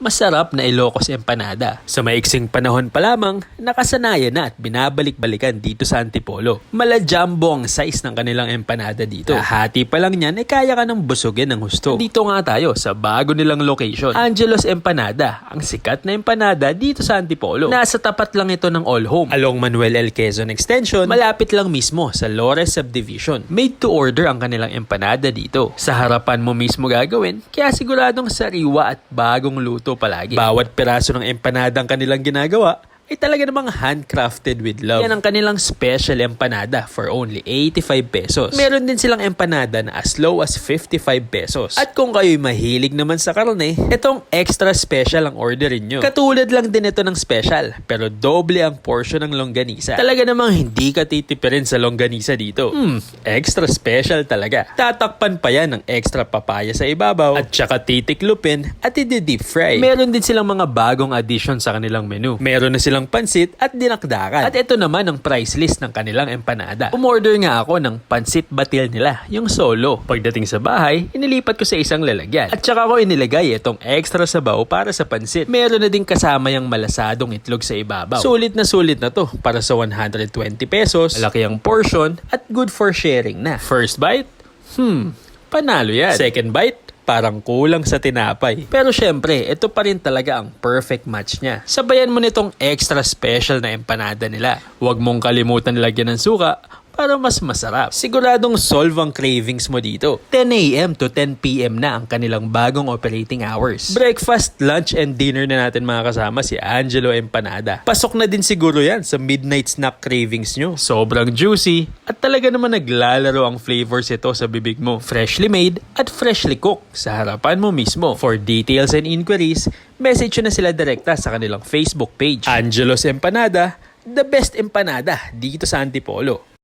masarap na Ilocos empanada. Sa maiksing panahon pa lamang, nakasanayan na at binabalik-balikan dito sa Antipolo. Mala jumbo ang size ng kanilang empanada dito. Kahati pa lang yan, kaya ka ng busugin ng husto. Dito nga tayo sa bago nilang location, Angelo's Empanada, ang sikat na empanada dito sa Antipolo. Nasa tapat lang ito ng All Home, along Manuel L. Quezon Extension, malapit lang mismo sa Lores Subdivision. Made to order ang kanilang empanada dito. Sa harapan mo mismo gagawin, kaya siguradong sariwa at bagong luto palagi. Bawat piraso ng empanadang kanilang ginagawa ay talaga namang handcrafted with love. Yan ang kanilang special empanada for only 85 pesos. Meron din silang empanada na as low as 55 pesos. At kung kayo'y mahilig naman sa karne, itong extra special ang orderin nyo. Katulad lang din ito ng special, pero doble ang portion ng longganisa. Talaga namang hindi ka titipirin sa longganisa dito. Extra special talaga. Tatakpan pa yan ng extra papaya sa ibabaw at saka titiklupin at i-deep fry. Meron din silang mga bagong addition sa kanilang menu. Meron na silang pansit at dinakdakan. At ito naman ang price list ng kanilang empanada. Umorder nga ako ng pansit batil nila, yung solo. Pagdating sa bahay, inilipat ko sa isang lalagyan. At saka ko inilagay itong extra sabaw para sa pansit. Meron na din kasama yung malasadong itlog sa ibabaw. Sulit na to para sa 120 pesos. Malaki ang portion at good for sharing na. First bite? Panalo yan. Second bite? Parang kulang sa tinapay. Pero syempre, ito pa rin talaga ang perfect match niya. Sabayan mo nitong extra special na empanada nila. Huwag mong kalimutan lagyan ng suka para mas masarap. Siguradong solve ang cravings mo dito. 10 a.m. to 10 p.m. na ang kanilang bagong operating hours. Breakfast, lunch, and dinner na natin mga kasama si Angelo Empanada. Pasok na din siguro yan sa midnight snack cravings nyo. Sobrang juicy at talaga naman naglalaro ang flavors ito sa bibig mo. Freshly made at freshly cooked sa harapan mo mismo. For details and inquiries, message na sila direkta sa kanilang Facebook page. Angelo's Empanada, the best empanada dito sa Antipolo.